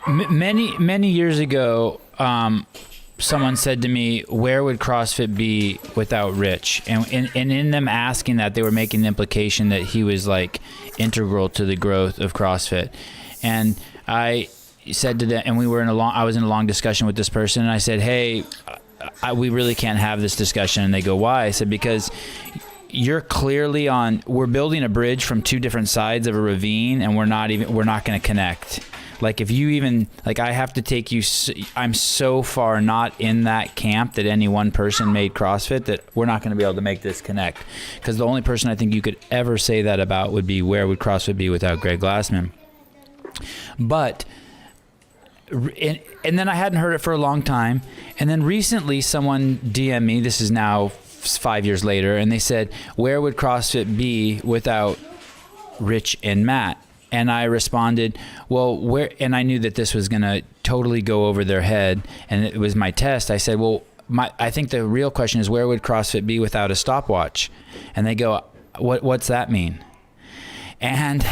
Many years ago, someone said to me, where would CrossFit be without Rich? And in them asking that, they were making the implication that he was like integral to the growth of CrossFit. And I said to them, and I was in a long discussion with this person, and I said, hey, we really can't have this discussion. And they go, why? I said, because we're building a bridge from two different sides of a ravine, and we're not going to connect. Like if you even, like I have to take you, I'm so far not in that camp that any one person made CrossFit that we're not going to be able to make this connect. Because the only person I think you could ever say that about would be, where would CrossFit be without Greg Glassman? But, and then I hadn't heard it for a long time. And then recently someone DM'd me, this is now 5 years later, and they said, where would CrossFit be without Rich and Matt? And I responded, well, where? And I knew that this was going to totally go over their head, and it was my test. I said, well, I think the real question is, where would CrossFit be without a stopwatch? And they go, what's that mean? And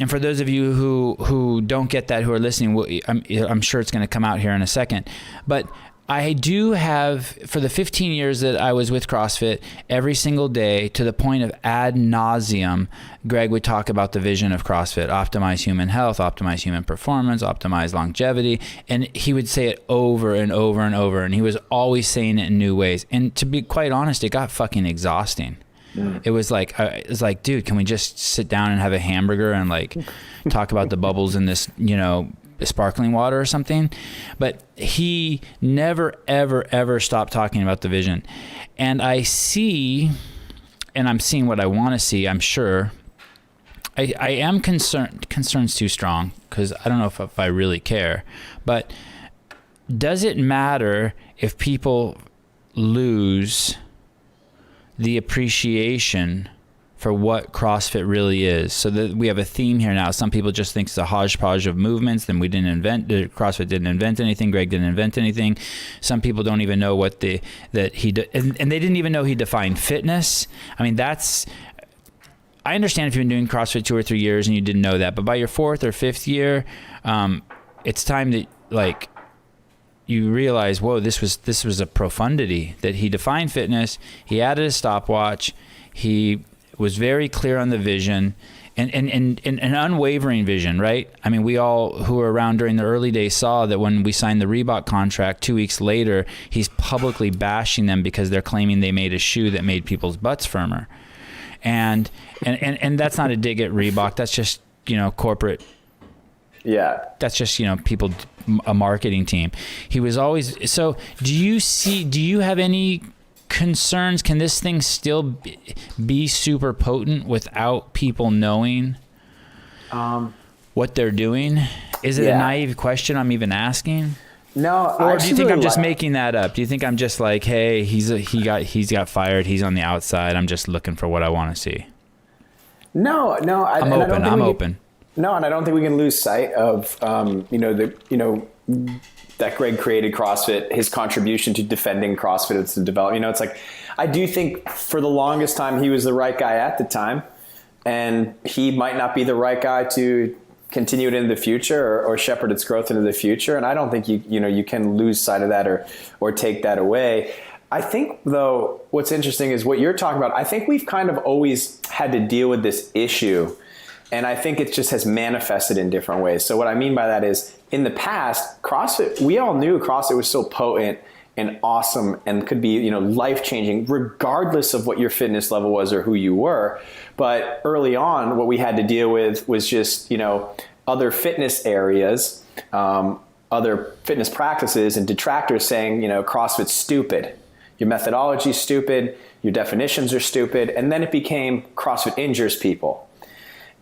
for those of you who don't get that, who are listening, I'm sure it's going to come out here in a second. But I do have, for the 15 years that I was with CrossFit, every single day, to the point of ad nauseum, Greg would talk about the vision of CrossFit: optimize human health, optimize human performance, optimize longevity. And he would say it over and over and over. And he was always saying it in new ways. And to be quite honest, it got fucking exhausting. It was like, dude, can we just sit down and have a hamburger and like talk about the bubbles in this, sparkling water or something? But he never, ever, ever stopped talking about the vision. And I'm seeing what I want to see, I'm sure. I am concerned's too strong, because I don't know if I really care. But does it matter if people lose the appreciation for what CrossFit really is? So that we have a theme here now. Some people just think it's a hodgepodge of movements. Then CrossFit didn't invent anything. Greg didn't invent anything. Some people don't even know and they didn't even know he defined fitness. I mean, I understand if you've been doing CrossFit 2 or 3 years and you didn't know that, but by your 4th or 5th year, it's time that like you realize, whoa, this was a profundity, that he defined fitness. He added a stopwatch. He was very clear on the vision, and an unwavering vision, right? I mean, we all who were around during the early days saw that when we signed the Reebok contract 2 weeks later, he's publicly bashing them because they're claiming they made a shoe that made people's butts firmer. And that's not a dig at Reebok. That's just, corporate. Yeah. That's just, people, a marketing team. He was always, so do you have any concerns? Can this thing still be super potent without people knowing what they're doing? Is it a naive question I'm even asking? No. Or do you think I'm just making that up? Do you think I'm just like, hey, he got fired, he's on the outside, I'm just looking for what I want to see? No. I'm open. No, and I don't think we can lose sight of that Greg created CrossFit, his contribution to defending CrossFit, it's the development. It's like, I do think for the longest time he was the right guy at the time, and he might not be the right guy to continue it into the future or shepherd its growth into the future. And I don't think you can lose sight of that or take that away. I think, though, what's interesting is what you're talking about. I think we've kind of always had to deal with this issue, and I think it just has manifested in different ways. So what I mean by that is, in the past, CrossFit, we all knew CrossFit was so potent and awesome and could be, life-changing regardless of what your fitness level was or who you were. But early on, what we had to deal with was just, other fitness areas, other fitness practices and detractors saying, CrossFit's stupid. Your methodology's stupid. Your definitions are stupid. And then it became CrossFit injures people.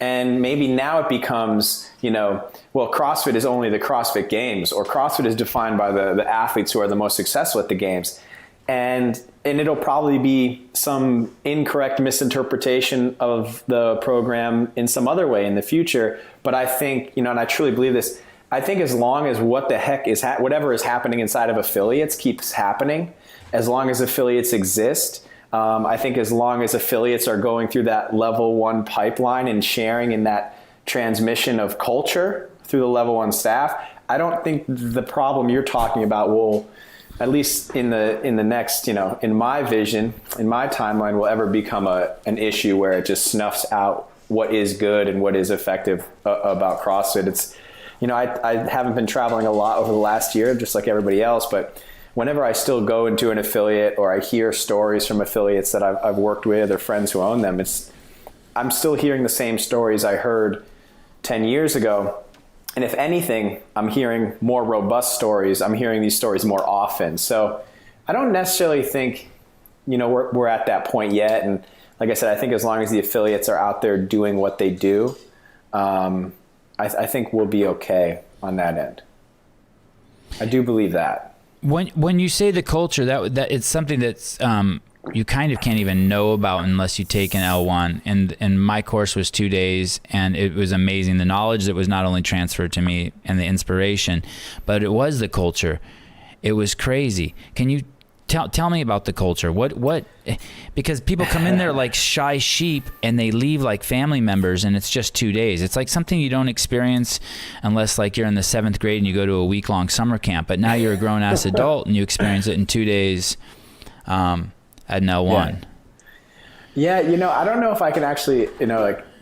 And maybe now it becomes, CrossFit is only the CrossFit Games, or CrossFit is defined by the athletes who are the most successful at the games. And it'll probably be some incorrect misinterpretation of the program in some other way in the future. But I think, and I truly believe this, I think as long as whatever is happening inside of affiliates keeps happening, as long as affiliates exist, I think as long as affiliates are going through that level 1 pipeline and sharing in that transmission of culture through the level 1 staff, I don't think the problem you're talking about will, at least in the next, in my vision, in my timeline, will ever become an issue where it just snuffs out what is good and what is effective about CrossFit. It's, I haven't been traveling a lot over the last year, just like everybody else, but whenever I still go into an affiliate or I hear stories from affiliates that I've worked with or friends who own them, I'm still hearing the same stories I heard 10 years ago. And if anything, I'm hearing more robust stories. I'm hearing these stories more often. So I don't necessarily think, we're at that point yet. And like I said, I think as long as the affiliates are out there doing what they do, I think we'll be okay on that end. I do believe that. When you say the culture, that it's something that's you kind of can't even know about unless you take an L1. And my course was 2 days, and it was amazing. The knowledge that was not only transferred to me and the inspiration, but it was the culture. It was crazy. Can you tell me about the culture? What? Because people come in there like shy sheep, and they leave like family members, and it's just 2 days. It's like something you don't experience unless like you're in the 7th grade and you go to a week-long summer camp. But now you're a grown-ass adult and you experience it in 2 days. At an L1. Yeah, I don't know if I can actually,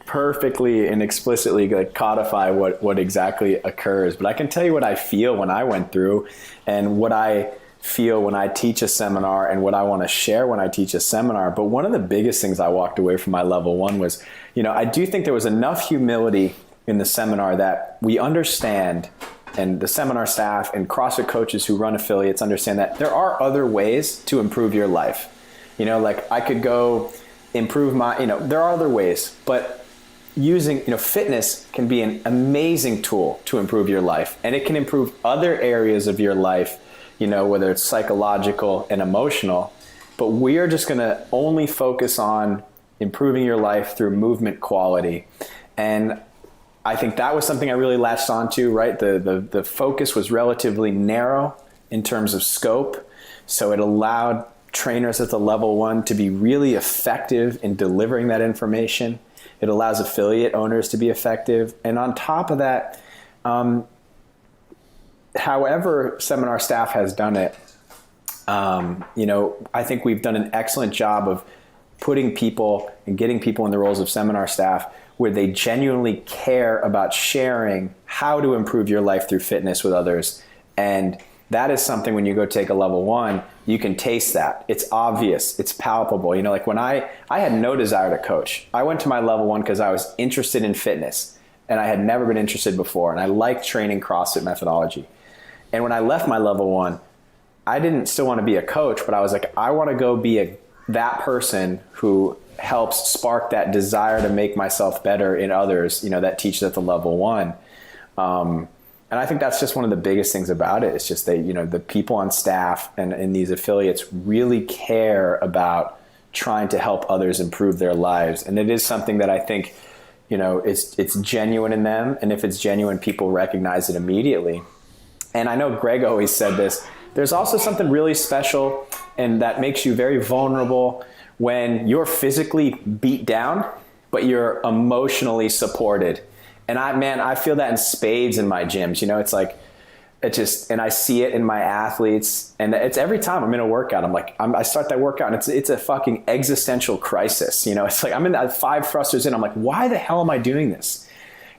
perfectly and explicitly codify what exactly occurs, but I can tell you what I feel when I went through and what I feel when I teach a seminar and what I want to share when I teach a seminar. But one of the biggest things I walked away from my level 1 was, I do think there was enough humility in the seminar that we understand, and the seminar staff and CrossFit coaches who run affiliates understand that there are other ways to improve your life. I could go improve there are other ways, but using, fitness can be an amazing tool to improve your life, and it can improve other areas of your life, whether it's psychological and emotional, but we are just going to only focus on improving your life through movement quality. And I think that was something I really latched onto, right? The focus was relatively narrow in terms of scope, so it allowed trainers at the level 1 to be really effective in delivering that information. It allows affiliate owners to be effective. And on top of that, however seminar staff has done it, I think we've done an excellent job of putting people and getting people in the roles of seminar staff where they genuinely care about sharing how to improve your life through fitness with others. And that is something when you go take a level 1, you can taste that. It's obvious. It's palpable. When I had no desire to coach. I went to my level 1 because I was interested in fitness, and I had never been interested before. And I liked training CrossFit methodology. And when I left my level 1, I didn't still want to be a coach, but I was like, I want to go be that person who helps spark that desire to make myself better in others, that teaches at the level 1. And I think that's just one of the biggest things about it. It's just that, the people on staff and in these affiliates really care about trying to help others improve their lives. And it is something that I think, it's genuine in them. And if it's genuine, people recognize it immediately. And I know Greg always said this, there's also something really special and that makes you very vulnerable when you're physically beat down, but you're emotionally supported. And I feel that in spades in my gyms. It's like, and I see it in my athletes, and it's every time I'm in a workout, I start that workout and it's a fucking existential crisis. It's like I'm in that 5 thrusters in. I'm like, why the hell am I doing this?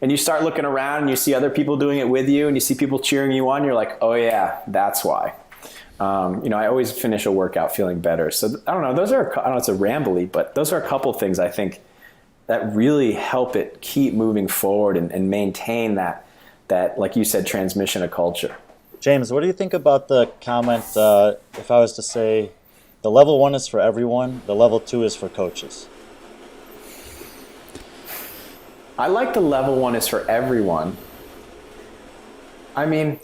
And you start looking around and you see other people doing it with you and you see people cheering you on. You're like, oh yeah, that's why. I always finish a workout feeling better. So I don't know. I don't know, it's a rambly, but those are a couple things I think that really help it keep moving forward and maintain that, like you said, transmission of culture. James, what do you think about the comment, if I was to say the level 1 is for everyone, the level 2 is for coaches? I like the level 1 is for everyone. I mean,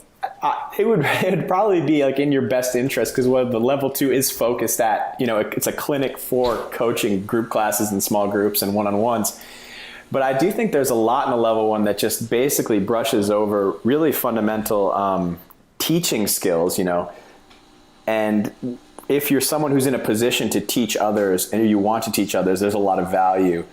it would probably be like in your best interest, because what the level 2 is focused at, it's a clinic for coaching group classes and small groups and one-on-ones. But I do think there's a lot in the level 1 that just basically brushes over really fundamental teaching skills, and if you're someone who's in a position to teach others and you want to teach others, there's a lot of value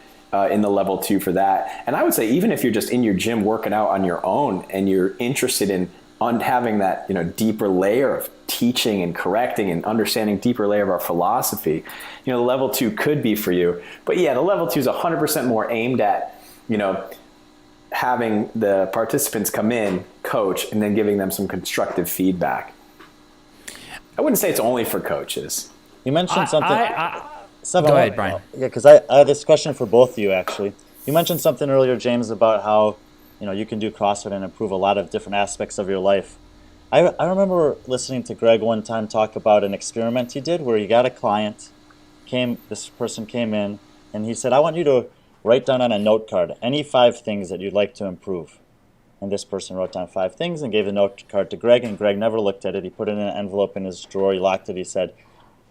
in the level 2 for that. And I would say even if you're just in your gym working out on your own and you're interested in having that, deeper layer of teaching and correcting and understanding deeper layer of our philosophy, the level 2 could be for you. But yeah, the level 2 is 100% more aimed at, having the participants come in, coach, and then giving them some constructive feedback. I wouldn't say it's only for coaches. You mentioned something. Sevan, go ahead, Brian. Yeah, because I have this question for both of you, actually. You mentioned something earlier, James, about how you can do CrossFit and improve a lot of different aspects of your life. I remember listening to Greg one time talk about an experiment he did where he got a client, this person came in, and he said, I want you to write down on a note card any 5 things that you'd like to improve. And this person wrote down 5 things and gave the note card to Greg, and Greg never looked at it. He put it in an envelope in his drawer, he locked it, he said,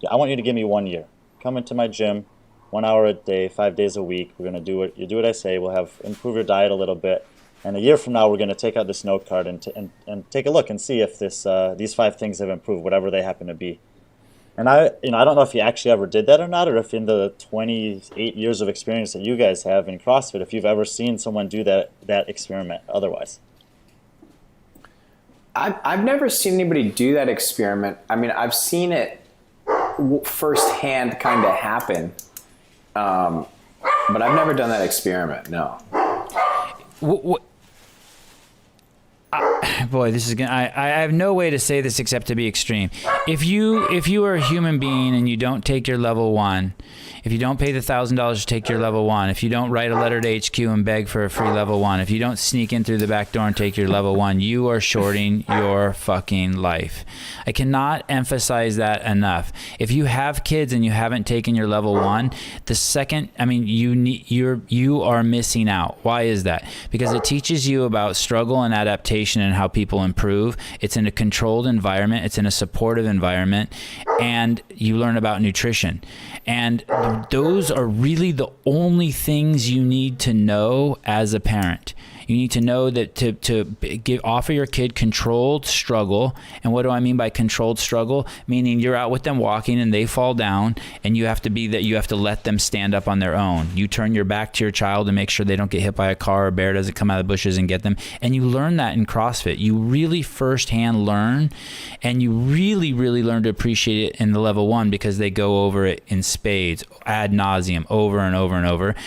I want you to give me 1 year. Come into my gym, 1 hour a day, 5 days a week. We're going to do it. You do what I say. We'll improve your diet a little bit. And a year from now, we're going to take out this note card and take a look and see if these 5 things have improved, whatever they happen to be. And I don't know if you actually ever did that or not, or if in the 28 years of experience that you guys have in CrossFit, if you've ever seen someone do that experiment otherwise. I've never seen anybody do that experiment. I mean, I've seen it firsthand kind of happen, but I've never done that experiment. No. Boy, this is gonna. I have no way to say this except to be extreme. If you are a human being and you don't take your level 1, if you don't pay the $1,000 to take your level 1, if you don't write a letter to HQ and beg for a free level 1, if you don't sneak in through the back door and take your level 1, you are shorting your fucking life. I cannot emphasize that enough. If you have kids and you haven't taken your level 1, the second, you are missing out. Why is that? Because it teaches you about struggle and adaptation and how people improve. It's in a controlled environment. It's in a supportive environment, and you learn about nutrition. And those are really the only things you need to know as a parent. You need to know that to offer your kid controlled struggle. And what do I mean by controlled struggle? Meaning you're out with them walking and they fall down, and you have to let them stand up on their own. You turn your back to your child and make sure they don't get hit by a car or a bear doesn't come out of the bushes and get them. And you learn that in CrossFit. You really firsthand learn, and you really, really learn to appreciate it in the level 1 because they go over it in spades, ad nauseum, over and over and over.